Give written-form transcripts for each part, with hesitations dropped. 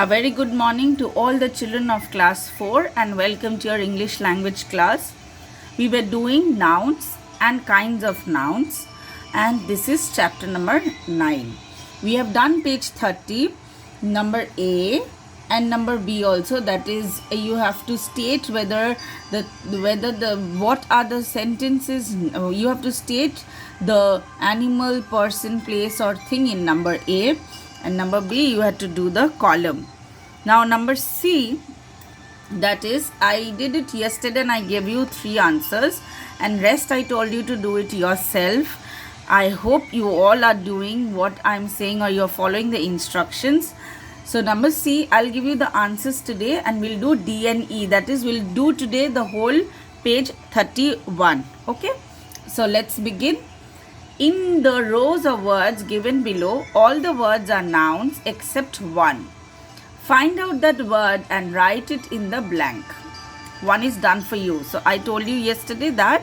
A very good morning to all the children of class 4 and welcome to your English language class. We were doing nouns and kinds of nouns and this is chapter number 9. We have done page 30, number A and number B also, that is you have to state whether what are the sentences. You have to state the animal, person, place or thing in number A, and number B you had to do the column. Now number C, that is I did it yesterday and I gave you 3 answers and rest I told you to do it yourself. I hope you all are doing what I'm saying or you're following the instructions. So number C, I'll give you the answers today and we'll do D and E. That is, we'll do today the whole page 31. Okay, so let's begin. In the rows of words given below, all the words are nouns except one. Find out that word and write it in the blank. One is done for you. So I told you yesterday that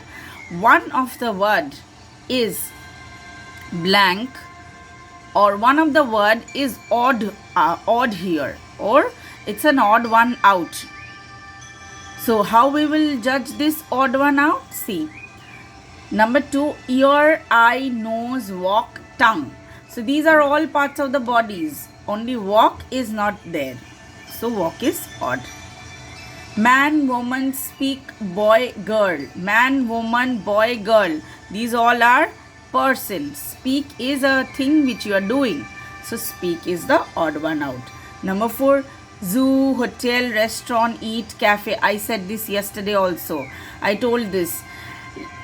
one of the word is blank or one of the word is odd here, or it's an odd one out. So how we will judge this odd one out? See. Number 2, ear, eye, nose, walk, tongue. So these are all parts of the bodies. Only walk is not there. So walk is odd. Man, woman, speak, boy, girl. Man, woman, boy, girl. These all are persons. Speak is a thing which you are doing. So speak is the odd one out. Number 4, zoo, hotel, restaurant, eat, cafe. I said this yesterday also. I told this.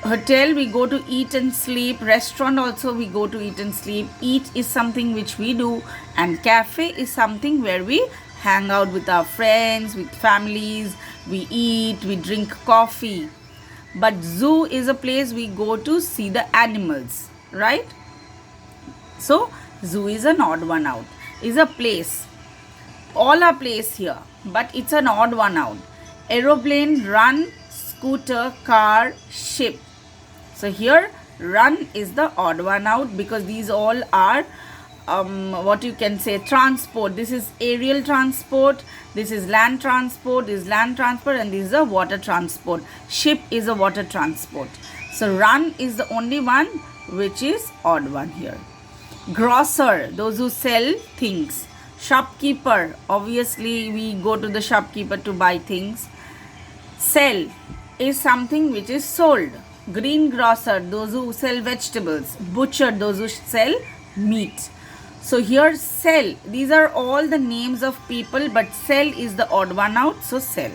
Hotel we go to eat and sleep, restaurant also we go to eat and sleep. Eat is something which we do and cafe is something where we hang out with our friends, with families, we eat, we drink coffee. But zoo is a place we go to see the animals, right? So zoo is an odd one out. Is a place. All are place here, but it's an odd one out. Aeroplane, run, scooter, car, ship. So here run is the odd one out because these all are what you can say transport. This is aerial transport, this is land transport, this is land transport and this is a water transport. Ship is a water transport. So run is the only one which is odd one here. Grocer, those who sell things. Shopkeeper, obviously we go to the shopkeeper to buy things. Sell is something which is sold. Greengrocer, those who sell vegetables. Butcher, those who sell meat. So here sell, these are all the names of people, but sell is the odd one out, so sell.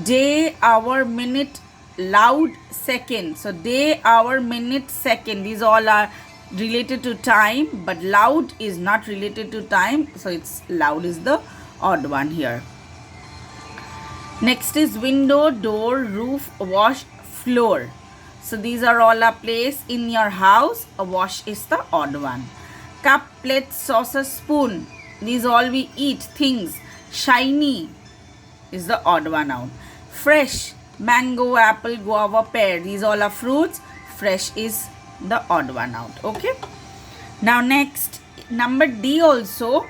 Day, hour, minute, loud, second. So day, hour, minute, second, these all are related to time, but loud is not related to time, so it's loud is the odd one here. Next is window, door, roof, wash, floor. So these are all a place in your house. A wash is the odd one. Cup, plate, saucer, spoon. These all we eat things. Shiny is the odd one out. Fresh, mango, apple, guava, pear. These all are fruits. Fresh is the odd one out. Okay. Now next, number D also,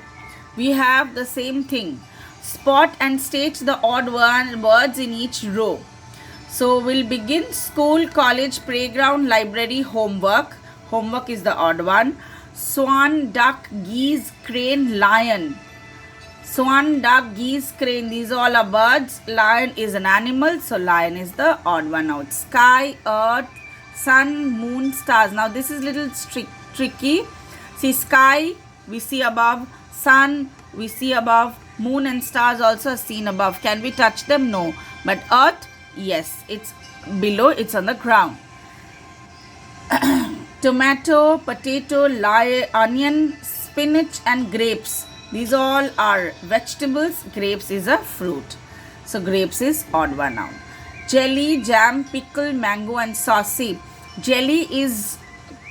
we have the same thing. Spot and state the odd words in each row. So we'll begin school, college, playground, library, homework. Homework is the odd one. Swan, duck, geese, crane, lion. Swan, duck, geese, crane, these all are birds. Lion is an animal, so lion is the odd one out. Sky, earth, sun, moon, stars. Now this is little tricky. See, sky we see above, sun we see above, moon and stars also are seen above. Can we touch them? No. But earth, yes, it's below, it's on the ground. Tomato, potato, onion, spinach and grapes. These all are vegetables. Grapes is a fruit. So grapes is odd one out. Jelly, jam, pickle, mango and saucy. Jelly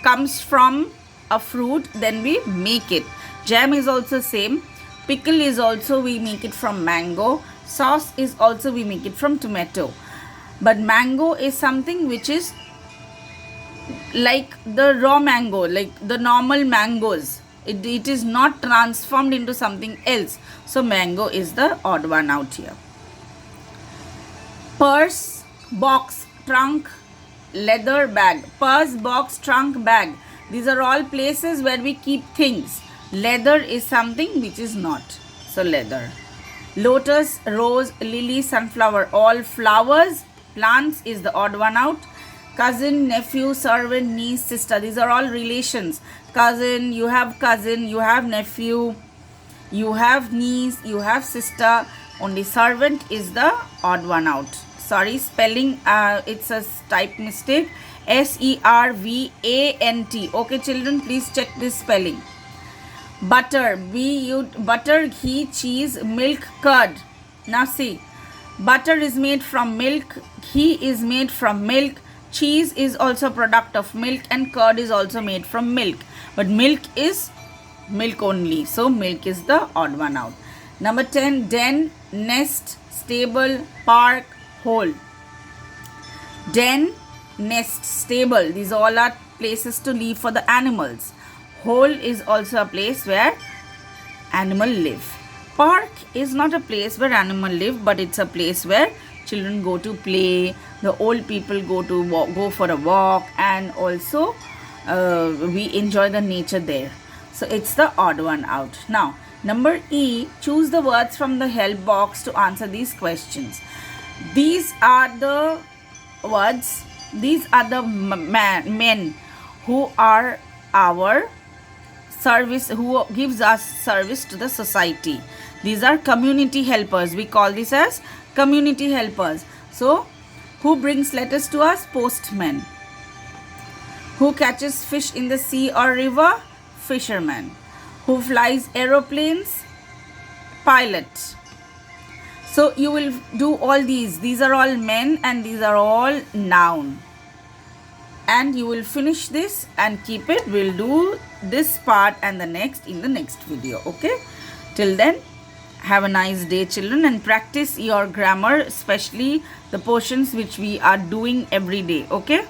comes from a fruit, then we make it. Jam is also same. Pickle is also we make it from mango. Sauce is also we make it from tomato. But mango is something which is like the raw mango, like the normal mangoes. it is not transformed into something else. So mango is the odd one out here. Purse, box, trunk, leather bag. Purse, box, trunk, bag. These are all places where we keep things. Leather is something which is not. So leather. Lotus, rose, lily, sunflower. All flowers, plants is the odd one out. Cousin, nephew, servant, niece, sister. These are all relations. Cousin, you have nephew, you have niece, you have sister. Only servant is the odd one out. Sorry, spelling, it's a type mistake. Servant. Okay, children, please check this spelling. Butter, butter, ghee, cheese, milk, curd. Now see, butter is made from milk, ghee is made from milk, cheese is also a product of milk, and curd is also made from milk. But milk is milk only, so milk is the odd one out. Number 10, den, nest, stable, park, hole. Den, nest, stable, these all are places to live for the animals. Hole is also a place where animal live. Park is not a place where animal live, but it's a place where children go to play, the old people go for a walk, and also we enjoy the nature there. So it's the odd one out. Now number E, choose the words from the help box to answer these questions. These are the words, these are the men who are our service, who gives us service to the society. These are community helpers. We call this as community helpers. So who brings letters to us? Postmen. Who catches fish in the sea or river? Fisherman. Who flies aeroplanes? Pilot. So you will do all these. These are all men and these are all noun. And you will finish this and keep it. We'll do this part and the next in the next video. Okay? Till then, have a nice day, children, and practice your grammar, especially the portions which we are doing every day. Okay?